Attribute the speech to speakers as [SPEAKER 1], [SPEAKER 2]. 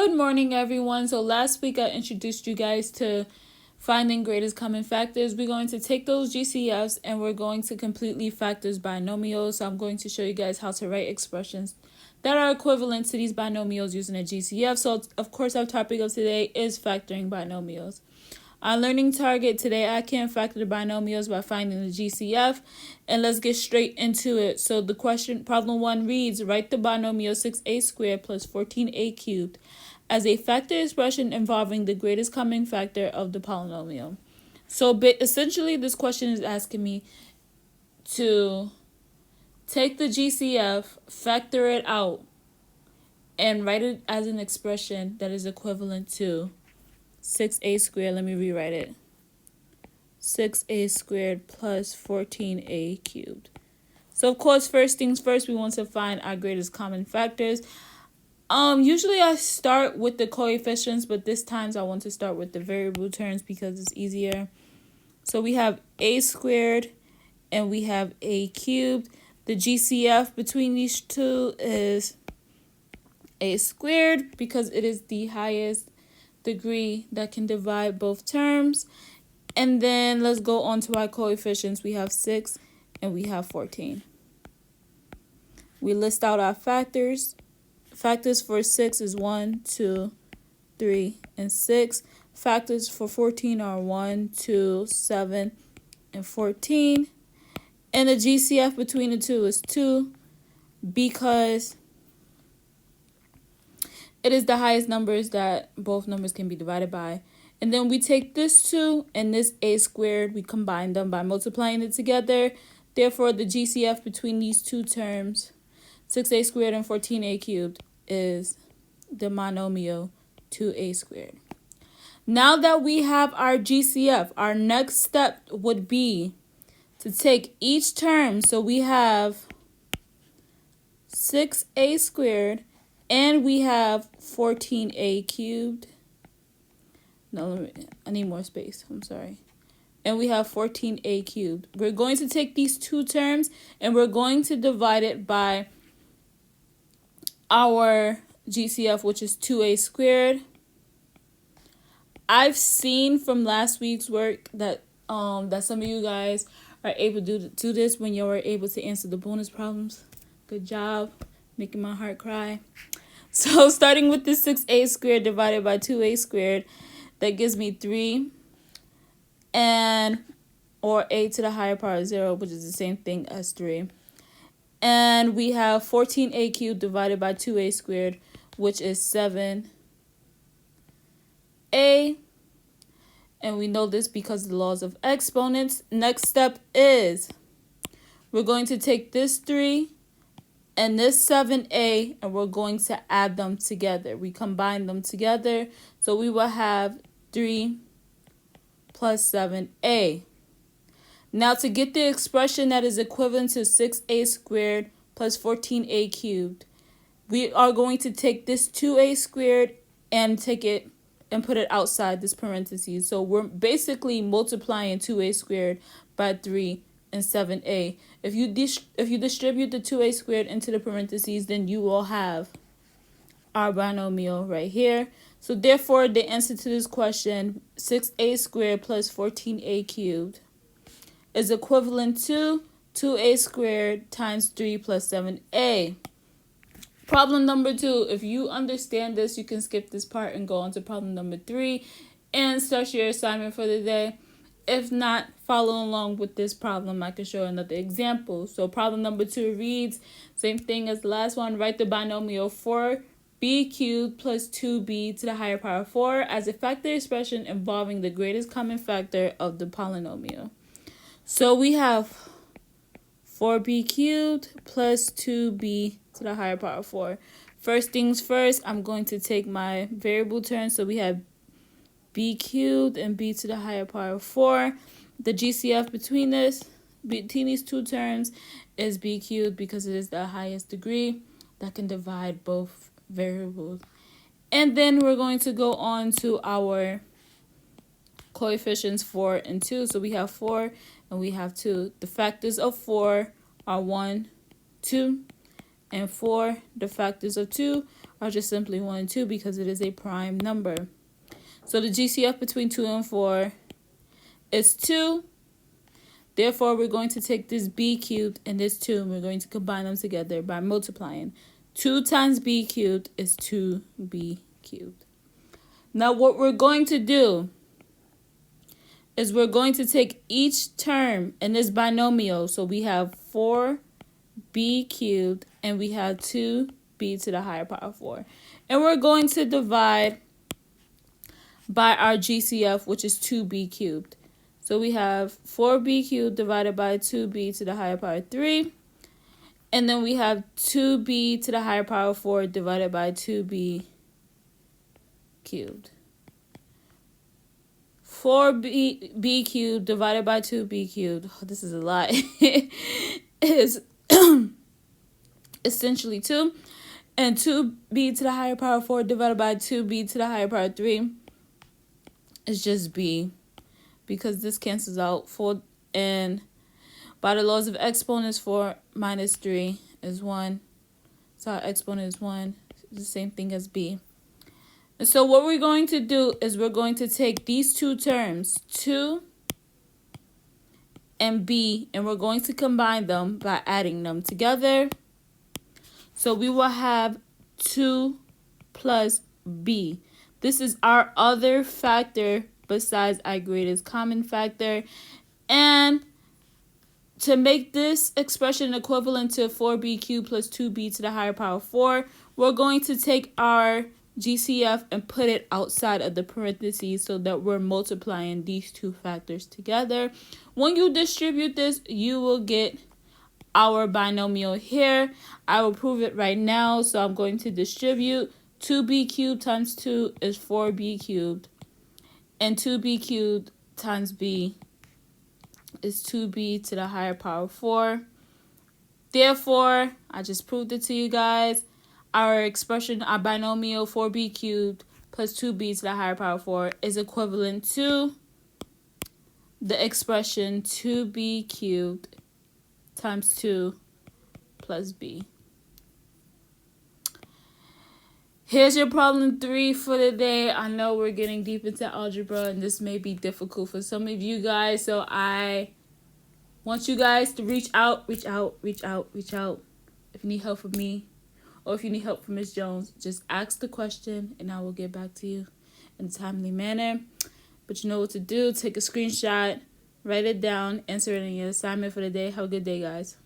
[SPEAKER 1] Good morning, everyone. So last week I introduced you guys to finding greatest common factors. We're going to take those GCFs and we're going to completely factors binomials. So I'm going to show you guys how to write expressions that are equivalent to these binomials using a GCF. So of course our topic of today is factoring binomials. Our learning target today, I can factor the binomials by finding the GCF, and let's get straight into it. So the question, problem 1 reads, write the binomial 6a squared plus 14a cubed as a factor expression involving the greatest common factor of the polynomial. So essentially this question is asking me to take the GCF, factor it out, and write it as an expression that is equivalent to 6a squared, let me rewrite it, 6a squared plus 14a cubed. So of course, first things first, we want to find our greatest common factors. Usually I start with the coefficients, but this time I want to start with the variable terms because it's easier. So we have a squared and we have a cubed. The GCF between these two is a squared because it is the highest degree that can divide both terms. And then let's go on to our coefficients. We have 6 and we have 14. We list out our factors. Factors for 6 is 1, 2, 3, and 6. Factors for 14 are 1, 2, 7, and 14. And the GCF between the two is 2 because it is the highest numbers that both numbers can be divided by. And then we take this 2 and this a squared, we combine them by multiplying it together. Therefore, the GCF between these two terms, 6a squared and 14a cubed, is the monomial 2a squared. Now that we have our GCF, our next step would be to take each term. So we have 6a squared and we have 14a cubed. No, I need more space. I'm sorry. And we have 14a cubed. We're going to take these two terms and we're going to divide it by our GCF, which is 2a squared. I've seen from last week's work that some of you guys are able to do this when you were able to answer the bonus problems. Good job, making my heart cry. So starting with the 6a squared divided by 2a squared, that gives me 3 or a to the higher power of 0, which is the same thing as 3. And we have 14a cubed divided by 2a squared, which is 7a. And we know this because of the laws of exponents. Next step is we're going to take this 3 and this 7a, and we're going to add them together. We combine them together, so we will have 3 plus 7a. Now to get the expression that is equivalent to 6a squared plus 14a cubed, we are going to take this 2a squared and take it and put it outside this parentheses. So we're basically multiplying 2a squared by 3 and 7a. If you distribute the 2a squared into the parentheses, then you will have our binomial right here. So therefore, the answer to this question, 6a squared plus 14a cubed, is equivalent to 2a squared times 3 plus 7a. Problem number 2, if you understand this, you can skip this part and go on to problem number 3 and start your assignment for the day. If not, follow along with this problem. I can show another example. So problem number 2 reads, same thing as the last one, write the binomial 4b cubed plus 2b to the higher power of 4 as a factor expression involving the greatest common factor of the polynomial. So we have 4b cubed plus 2b to the higher power of 4. First things first, I'm going to take my variable terms. So we have b cubed and b to the higher power of 4. The GCF between these two terms is b cubed because it is the highest degree that can divide both variables. And then we're going to go on to our coefficients 4 and 2. So we have 4 and we have 2. The factors of 4 are 1, 2, and 4. The factors of 2 are just simply 1 and 2 because it is a prime number. So the GCF between 2 and 4 is 2. Therefore, we're going to take this b cubed and this 2, and we're going to combine them together by multiplying. 2 times b cubed is 2b cubed. Now, what we're going to do is we're going to take each term in this binomial. So we have 4b cubed and we have 2b to the higher power 4. And we're going to divide by our GCF, which is 2b cubed. So we have 4b cubed divided by 2b to the higher power 3. And then we have 2b to the higher power 4 divided by 2b cubed. 4b cubed divided by 2b cubed, oh, this is a lot, is essentially 2. And 2b to the higher power 4 divided by 2b to the higher power 3 is just b, because this cancels out. 4, and by the laws of exponents, 4 minus 3 is 1. So our exponent is 1. It's the same thing as b. And so what we're going to do is we're going to take these two terms, 2 and b, and we're going to combine them by adding them together. So we will have 2 plus b. This is our other factor besides our greatest common factor. And to make this expression equivalent to 4b cubed plus 2b to the higher power 4, we're going to take our GCF and put it outside of the parentheses so that we're multiplying these two factors together. When you distribute this, you will get our binomial here. I will prove it right now. So I'm going to distribute 2b cubed times 2 is 4b cubed. And 2b cubed times b is 2b to the higher power 4. Therefore, I just proved it to you guys. Our expression, our binomial 4b cubed plus 2b to the higher power 4 is equivalent to the expression 2b cubed times 2 plus b. Here's your problem 3 for the day. I know we're getting deep into algebra and this may be difficult for some of you guys. So I want you guys to reach out. If you need help from me or if you need help from Ms. Jones, just ask the question and I will get back to you in a timely manner. But you know what to do. Take a screenshot, write it down, answer it in your assignment for the day. Have a good day, guys.